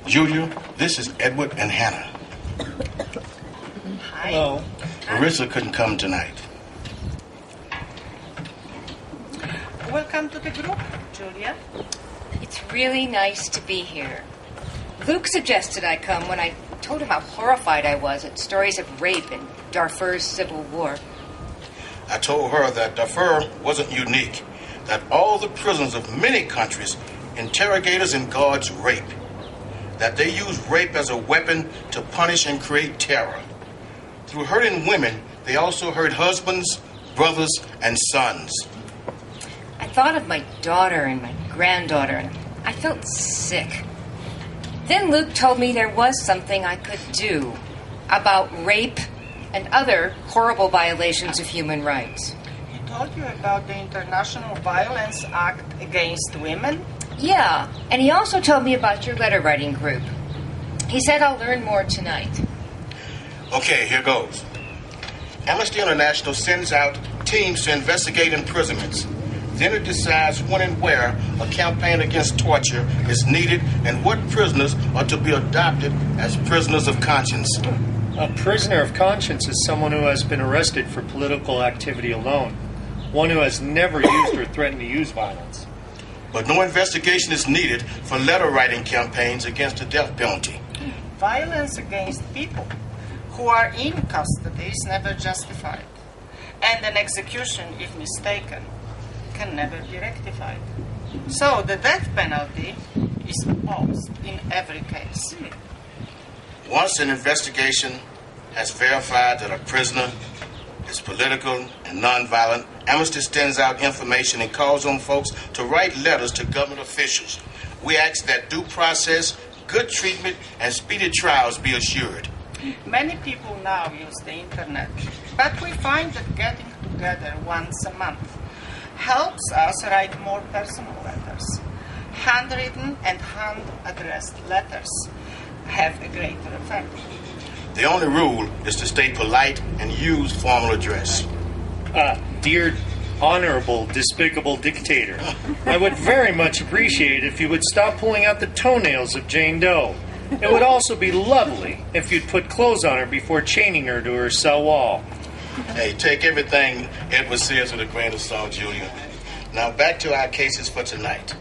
Julia, this is Edward and Hannah. Hi. Hello. Marissa couldn't come tonight. Welcome to the group, Julia. It's really nice to be here. Luke suggested I come when I told him how horrified I was at stories of rape in Darfur's civil war. I told her that Darfur wasn't unique, that all the prisons of many countries, interrogators and guards rape, that they use rape as a weapon to punish and create terror. Through hurting women, they also hurt husbands, brothers, and sons. I thought of my daughter and my granddaughter, and I felt sick. Then Luke told me there was something I could do about rape and other horrible violations of human rights. He told you about the International Violence Act against women? Yeah, and he also told me about your letter writing group. He said I'll learn more tonight. Okay, here goes. Amnesty International sends out teams to investigate imprisonments. Then it decides when and where a campaign against torture is needed and what prisoners are to be adopted as prisoners of conscience. A prisoner of conscience is someone who has been arrested for political activity alone, one who has never used or threatened to use violence. But no investigation is needed for letter writing campaigns against the death penalty. Violence against people who are in custody is never justified. And an execution, if mistaken, can never be rectified. So the death penalty is opposed in every case. Once an investigation has verified that a prisoner is political and nonviolent, Amnesty sends out information and calls on folks to write letters to government officials. We ask that due process, good treatment, and speedy trials be assured. Many people now use the internet, but we find that getting together once a month helps us write more personal letters. Handwritten and hand-addressed letters have a greater effect. The only rule is to stay polite and use formal address. Dear honorable, despicable dictator, I would very much appreciate if you would stop pulling out the toenails of Jane Doe. It would also be lovely if you'd put clothes on her before chaining her to her cell wall. Hey, take everything Edward says with a grain of salt, Julia. Now back to our cases for tonight.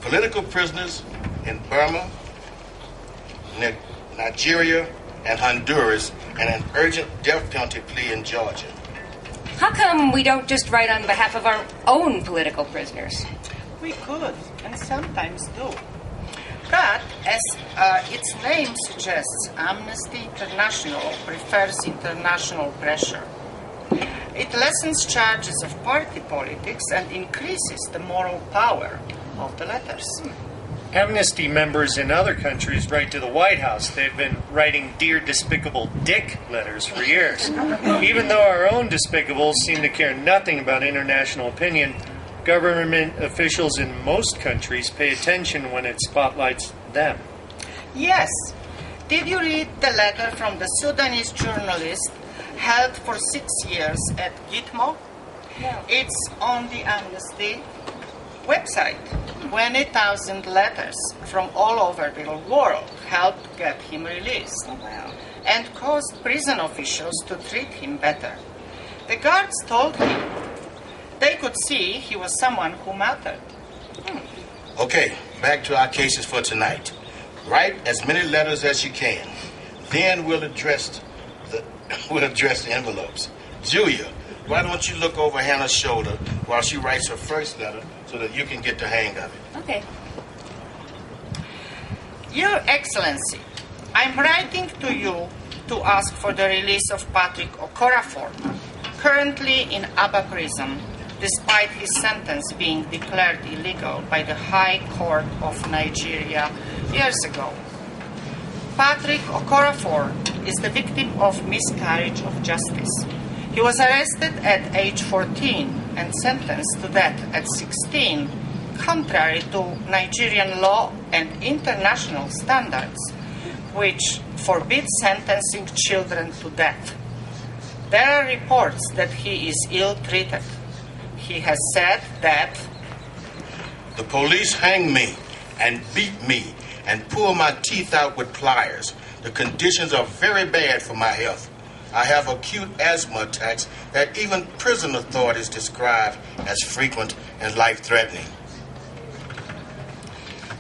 Political prisoners in Burma, Nigeria, and Honduras, and an urgent death penalty plea in Georgia. How come we don't just write on behalf of our own political prisoners? We could, and sometimes do. But, as its name suggests, Amnesty International prefers international pressure. It lessens charges of party politics and increases the moral power of the letters. Amnesty members in other countries write to the White House. They've been writing Dear Despicable Dick letters for years. Even though our own despicables seem to care nothing about international opinion, government officials in most countries pay attention when it spotlights them. Yes. Did you read the letter from the Sudanese journalist held for 6 years at Gitmo? No. It's on the Amnesty website. 20,000 letters from all over the world helped get him released. Oh, wow. And caused prison officials to treat him better. The guards told him they could see he was someone who mattered. Okay, back to our cases for tonight. Write as many letters as you can. Then we'll address the envelopes. Julia, why don't you look over Hannah's shoulder while she writes her first letter so that you can get the hang of it. Okay. Your Excellency, I'm writing to you to ask for the release of Patrick Okorafor, currently in Aba prison, despite his sentence being declared illegal by the High Court of Nigeria years ago. Patrick Okorafor is the victim of miscarriage of justice. He was arrested at age 14 and sentenced to death at 16, contrary to Nigerian law and international standards, which forbid sentencing children to death. There are reports that he is ill-treated. He has said that the police hanged me and beat me and pull my teeth out with pliers. The conditions are very bad for my health. I have acute asthma attacks that even prison authorities describe as frequent and life-threatening.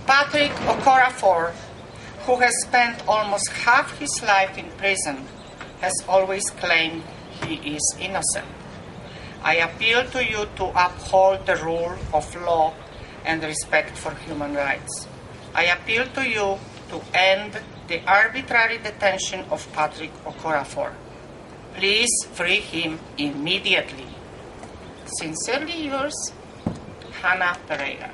Patrick Okorafor, who has spent almost half his life in prison, has always claimed he is innocent. I appeal to you to uphold the rule of law and respect for human rights. I appeal to you to end the arbitrary detention of Patrick Okorafor. Please free him immediately. Sincerely yours, Hannah Pereira.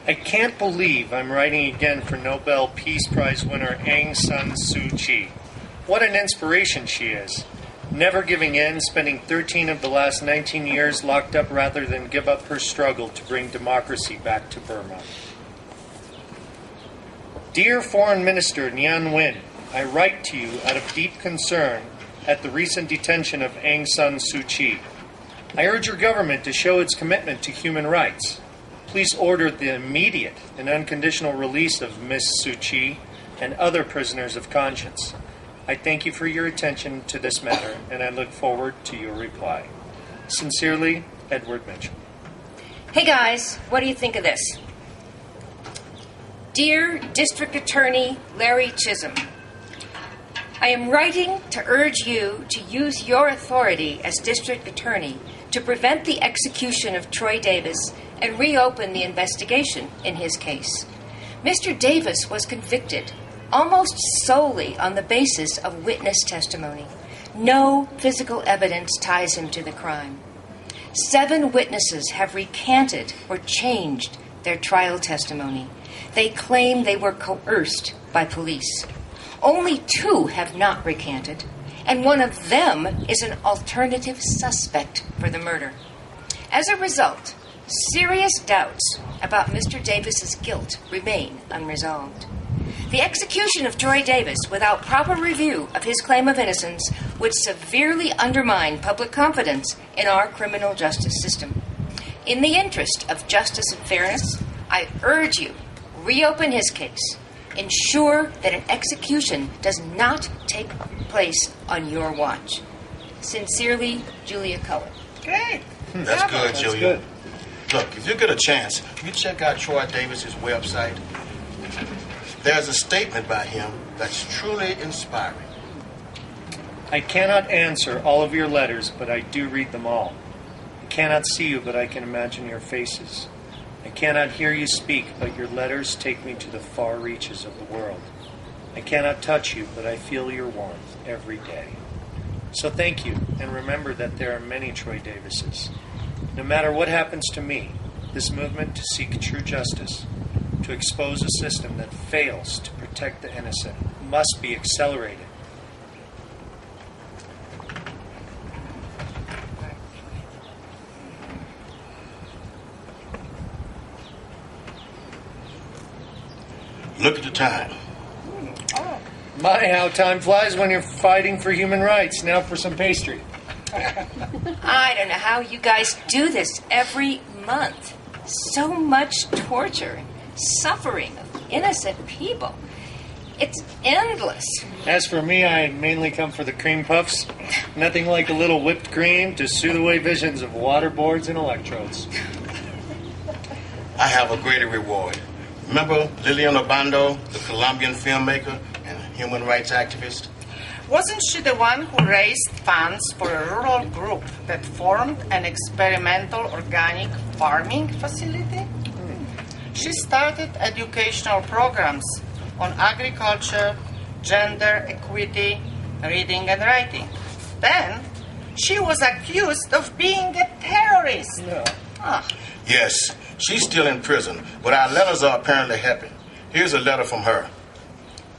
I can't believe I'm writing again for Nobel Peace Prize winner Aung San Suu Kyi. What an inspiration she is. Never giving in, spending 13 of the last 19 years locked up rather than give up her struggle to bring democracy back to Burma. Dear Foreign Minister Nhan Win, I write to you out of deep concern at the recent detention of Aung San Suu Kyi. I urge your government to show its commitment to human rights. Please order the immediate and unconditional release of Ms. Suu Kyi and other prisoners of conscience. I thank you for your attention to this matter, and I look forward to your reply. Sincerely, Edward Mitchell. Hey guys, what do you think of this? Dear District Attorney Larry Chisholm, I am writing to urge you to use your authority as District Attorney to prevent the execution of Troy Davis and reopen the investigation in his case. Mr. Davis was convicted almost solely on the basis of witness testimony. No physical evidence ties him to the crime. 7 witnesses have recanted or changed their trial testimony. They claim they were coerced by police. Only 2 have not recanted, and one of them is an alternative suspect for the murder. As a result, serious doubts about Mr. Davis's guilt remain unresolved. The execution of Troy Davis without proper review of his claim of innocence would severely undermine public confidence in our criminal justice system. In the interest of justice and fairness, I urge you, reopen his case. Ensure that an execution does not take place on your watch. Sincerely, Julia Cullen. Great. That's good, Julia. Good. Look, if you get a chance, you check out Troy Davis's website. There's a statement by him that's truly inspiring. I cannot answer all of your letters, but I do read them all. I cannot see you, but I can imagine your faces. I cannot hear you speak, but your letters take me to the far reaches of the world. I cannot touch you, but I feel your warmth every day. So thank you, and remember that there are many Troy Davises. No matter what happens to me, this movement to seek true justice, to expose a system that fails to protect the innocent, must be accelerated. Look at the time. My, how time flies when you're fighting for human rights. Now for some pastry. I don't know how you guys do this every month. So much torture and suffering of innocent people. It's endless. As for me, I mainly come for the cream puffs. Nothing like a little whipped cream to soothe away visions of waterboards and electrodes. I have a greater reward. Remember Lilian Obando, the Colombian filmmaker and human rights activist? Wasn't she the one who raised funds for a rural group that formed an experimental organic farming facility? She started educational programs on agriculture, gender equity, reading and writing. Then, she was accused of being a terrorist. No. Yes, she's still in prison, but our letters are apparently helping. Here's a letter from her.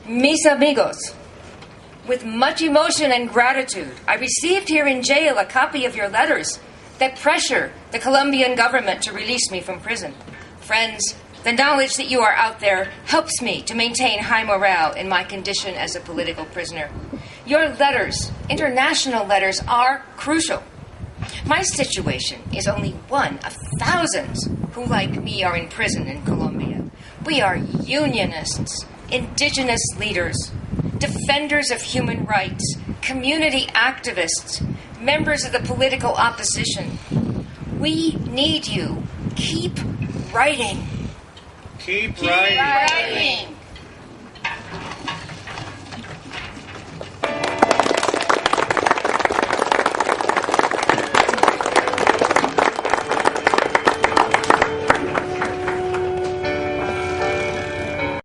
Mis amigos, with much emotion and gratitude, I received here in jail a copy of your letters that pressure the Colombian government to release me from prison. Friends, the knowledge that you are out there helps me to maintain high morale in my condition as a political prisoner. Your letters, international letters, are crucial. My situation is only one of thousands who, like me, are in prison in Colombia. We are unionists, indigenous leaders, defenders of human rights, community activists, members of the political opposition. We need you. Keep writing. Keep Keep writing. writing.